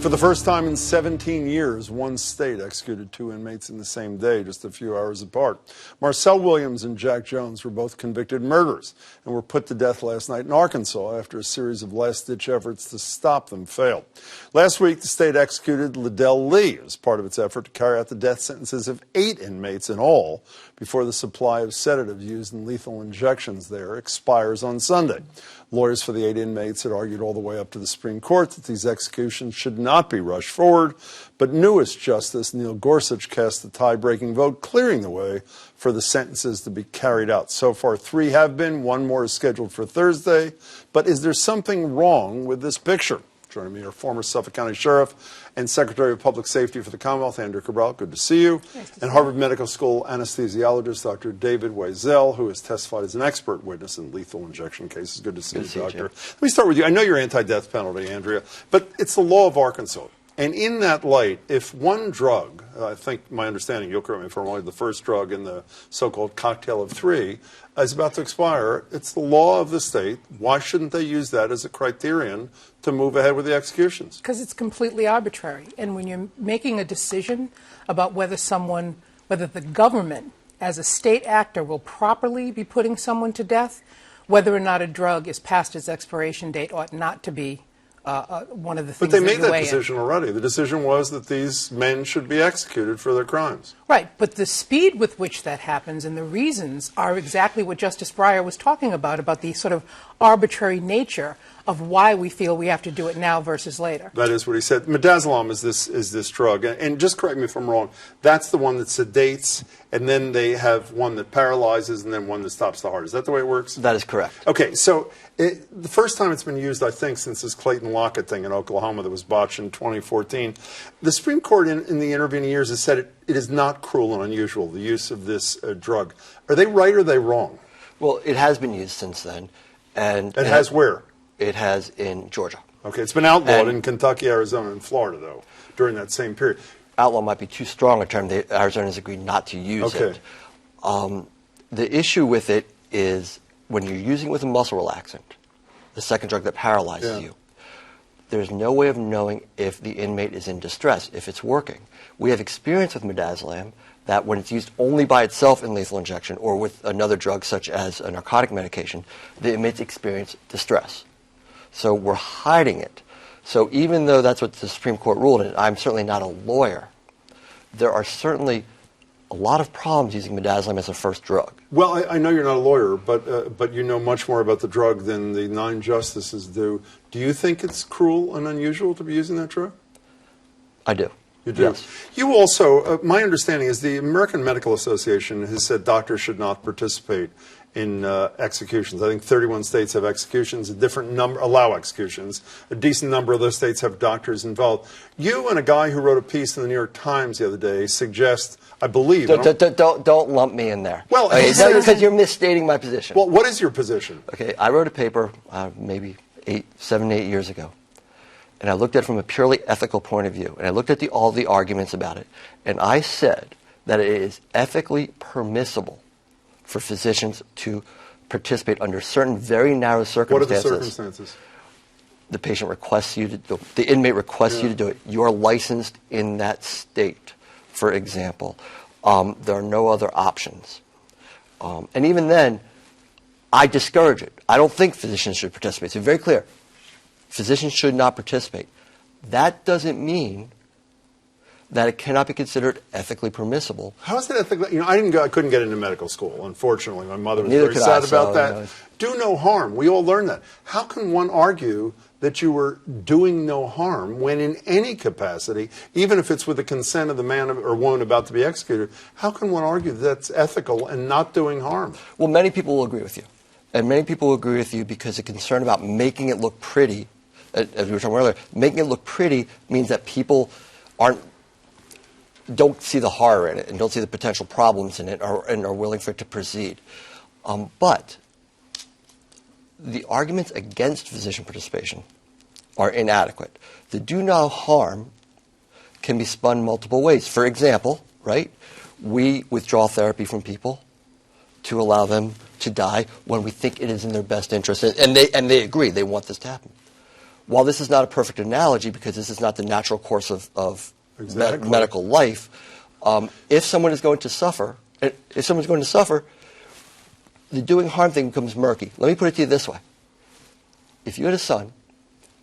For the first time in 17 years, one state executed two inmates in the same day, just a few hours apart. Marcel Williams and Jack Jones were both convicted murderers and were put to death last night in Arkansas after a series of last-ditch efforts to stop them failed. Last week, the state executed Liddell Lee as part of its effort to carry out the death sentences of 8 inmates in all before the supply of sedatives used in lethal injections there expires on Sunday. Lawyers for the 8 inmates had argued all the way up to the Supreme Court that these executions should not be rushed forward, but newest Justice Neil Gorsuch cast the tie-breaking vote, clearing the way for the sentences to be carried out. So far, 3 have been. 1 more is scheduled for Thursday. But is there something wrong with this picture? Joining me are former Suffolk County Sheriff and Secretary of Public Safety for the Commonwealth, Andrew Cabral. Good to see you. Nice to and see Harvard Medical School anesthesiologist, Dr. David Weisel, who has testified as an expert witness in lethal injection cases. Good to see you, Doctor. Let me start with you. I know you're anti-death penalty, Andrea, but it's the law of Arkansas. And in that light, if one drug, I think my understanding, you'll correct me if I'm wrong, the first drug in the so-called cocktail of 3 is about to expire, it's the law of the state. Why shouldn't they use that as a criterion to move ahead with the executions? Because it's completely arbitrary. And when you're making a decision about whether the government as a state actor will properly be putting someone to death, whether or not a drug is past its expiration date ought not to be one of the things. But they made that decision already. The decision was that these men should be executed for their crimes. Right, but the speed with which that happens and the reasons are exactly what Justice Breyer was talking about the sort of arbitrary nature of why we feel we have to do it now versus later. That is what he said. Midazolam is this drug, and just correct me if I'm wrong, that's the one that sedates, and then they have one that paralyzes, and then one that stops the heart. Is that the way it works? That is correct. Okay, so the first time it's been used, I think, since this Clayton Lockett thing in Oklahoma that was botched in 2014, the Supreme Court in the intervening years has said it is not cruel and unusual, the use of this drug. Are they right or are they wrong? Well, it has been used since then. And it has where? It has in Georgia. Okay, it's been outlawed in Kentucky, Arizona, and Florida, though, during that same period. Outlaw might be too strong a term. Arizona has agreed not to use it. The issue with it is when you're using it with a muscle relaxant, the second drug that paralyzes you, there's no way of knowing if the inmate is in distress, if it's working. We have experience with midazolam that when it's used only by itself in lethal injection or with another drug such as a narcotic medication, the inmates experience distress. So we're hiding it. So even though that's what the Supreme Court ruled, and I'm certainly not a lawyer, there are certainly a lot of problems using midazolam as a first drug. Well, I know you're not a lawyer, but you know much more about the drug than the 9 justices do. Do you think it's cruel and unusual to be using that drug? I do. You do? Yes. You also, my understanding is the American Medical Association has said doctors should not participate in executions. I think 31 states have executions, a different number allow executions. A decent number of those states have doctors involved. You and a guy who wrote a piece in the New York Times the other day suggest, I believe... Don't lump me in there. Well, because you're misstating my position. Well, what is your position? Okay, I wrote a paper maybe 7, 8 years ago. And I looked at it from a purely ethical point of view. And I looked at all the arguments about it. And I said that it is ethically permissible for physicians to participate under certain very narrow circumstances. What are the circumstances? The patient requests you to do it. The inmate requests you to do it. You are licensed in that state, for example. There are no other options. And even then, I discourage it. I don't think physicians should participate. It's very clear. Physicians should not participate. That doesn't mean that it cannot be considered ethically permissible. How is it ethically? You know, I couldn't get into medical school, unfortunately. My mother was very sad about that. Do no harm. We all learn that. How can one argue that you were doing no harm when in any capacity, even if it's with the consent of the man or woman about to be executed, how can one argue that that's ethical and not doing harm? Well, many people will agree with you. And many people will agree with you because the concern about making it look pretty, as we were talking earlier, making it look pretty means that people don't see the horror in it and don't see the potential problems in it and are willing for it to proceed. But the arguments against physician participation are inadequate. The do no harm can be spun multiple ways. For example, right, we withdraw therapy from people to allow them to die when we think it is in their best interest, and they agree, they want this to happen. while this is not a perfect analogy because this is not the natural course of medical life, if someone is going to suffer, the doing harm thing becomes murky. Let me put it to you this way. If you had a son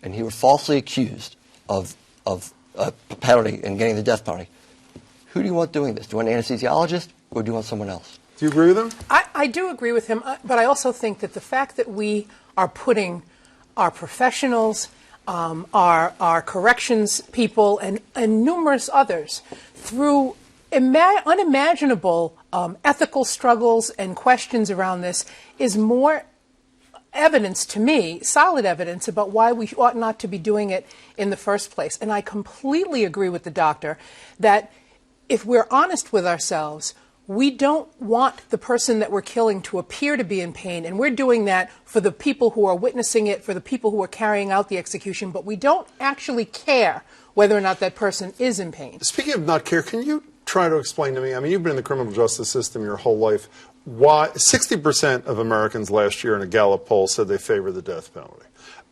and he were falsely accused of a penalty and getting the death penalty, who do you want doing this? Do you want an anesthesiologist or do you want someone else? Do you agree with him? I do agree with him, but I also think that the fact that we are putting our professionals, our corrections people, and numerous others through unimaginable ethical struggles and questions around this is more evidence to me, solid evidence about why we ought not to be doing it in the first place. And I completely agree with the doctor that if we're honest with ourselves, we don't want the person that we're killing to appear to be in pain, and we're doing that for the people who are witnessing it, for the people who are carrying out the execution, but we don't actually care whether or not that person is in pain. Speaking of not care, can you try to explain to me, I mean, you've been in the criminal justice system your whole life, why 60% of Americans last year in a Gallup poll said they favor the death penalty.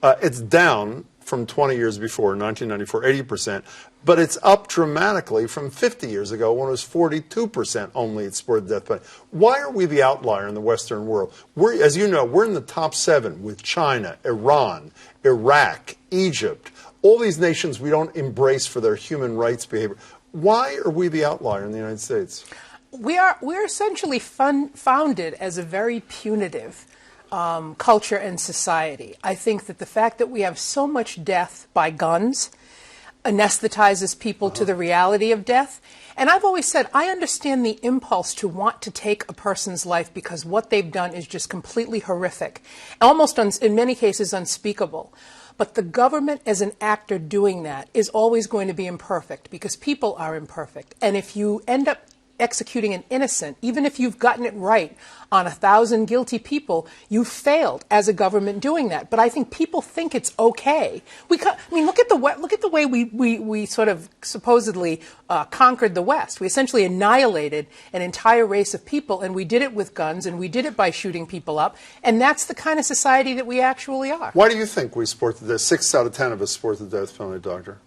It's down from 20 years before, 1994, 80%, but it's up dramatically from 50 years ago when it was 42% only that supported the death penalty. Why are we the outlier in the Western world? As you know, we're in the top 7 with China, Iran, Iraq, Egypt, all these nations we don't embrace for their human rights behavior. Why are we the outlier in the United States? We're essentially founded as a very punitive culture and society. I think that the fact that we have so much death by guns anesthetizes people to the reality of death. And I've always said, I understand the impulse to want to take a person's life because what they've done is just completely horrific, almost in many cases unspeakable. But the government as an actor doing that is always going to be imperfect because people are imperfect. And if you end up executing an innocent, even if you've gotten it right on 1,000 guilty people, you failed as a government doing that. But I think people think it's okay. Look at the way we sort of supposedly conquered the West. We essentially annihilated an entire race of people, and we did it with guns, and we did it by shooting people up. And that's the kind of society that we actually are. Why do you think we support the death? 6 out of 10 of us support the death penalty, Doctor.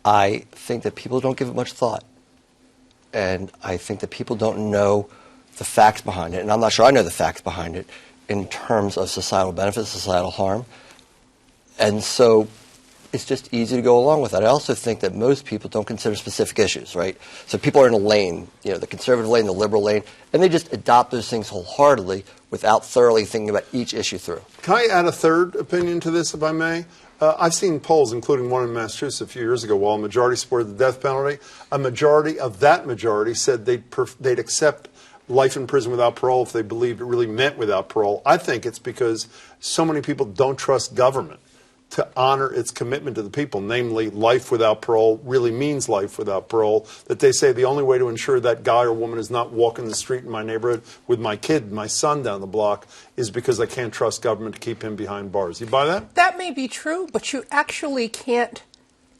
I think that people don't give it much thought. And I think that people don't know the facts behind it. And I'm not sure I know the facts behind it in terms of societal benefits, societal harm. And so it's just easy to go along with that. I also think that most people don't consider specific issues, right? So people are in a lane, the conservative lane, the liberal lane, and they just adopt those things wholeheartedly without thoroughly thinking about each issue through. Can I add a third opinion to this, if I may? I've seen polls, including one in Massachusetts a few years ago, while a majority supported the death penalty, a majority of that majority said they'd accept life in prison without parole if they believed it really meant without parole. I think it's because so many people don't trust government to honor its commitment to the people, namely life without parole really means life without parole, that they say the only way to ensure that guy or woman is not walking the street in my neighborhood with my kid, my son down the block, is because I can't trust government to keep him behind bars. You buy that? That may be true, but you actually can't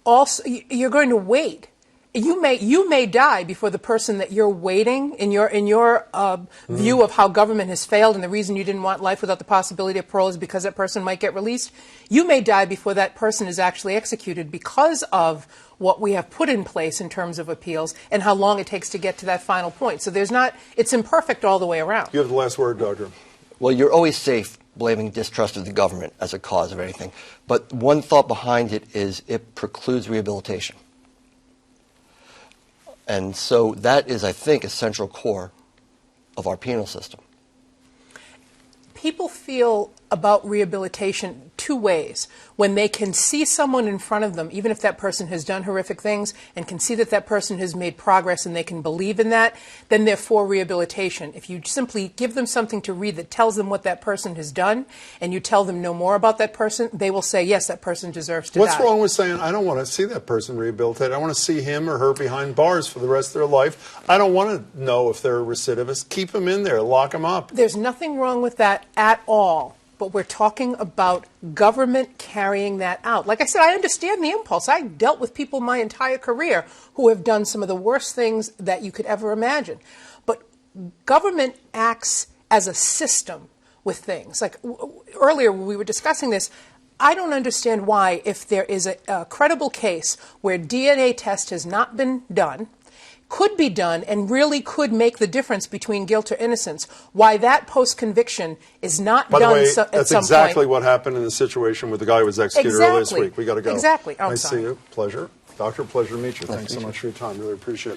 also, you're going to wait. You may die before the person that you're waiting in your view of how government has failed, and the reason you didn't want life without the possibility of parole is because that person might get released. You may die before that person is actually executed because of what we have put in place in terms of appeals and how long it takes to get to that final point. So it's imperfect all the way around. You have the last word, Doctor. Well, you're always safe blaming distrust of the government as a cause of anything. But one thought behind it is it precludes rehabilitation. And so that is, I think, a central core of our penal system. People feel about rehabilitation two ways. When they can see someone in front of them, even if that person has done horrific things, and can see that that person has made progress and they can believe in that, then they're for rehabilitation. If you simply give them something to read that tells them what that person has done, and you tell them no more about that person, they will say, yes, that person deserves to die. What's wrong with saying, I don't want to see that person rehabilitated. I want to see him or her behind bars for the rest of their life. I don't want to know if they're a recidivist. Keep them in there. Lock them up. There's nothing wrong with that at all. But we're talking about government carrying that out. Like I said, I understand the impulse. I dealt with people my entire career who have done some of the worst things that you could ever imagine. But government acts as a system with things. Like earlier when we were discussing this, I don't understand why, if there is a credible case where DNA test has not been done, could be done, and really could make the difference between guilt or innocence, why that post-conviction is not By done the way, at some point. that's exactly what happened in the situation with the guy who was executed earlier this week. We got to go. Exactly. I'm nice to sorry. see you. Pleasure. Doctor, pleasure to meet you. Thanks so much for your time. Really appreciate it.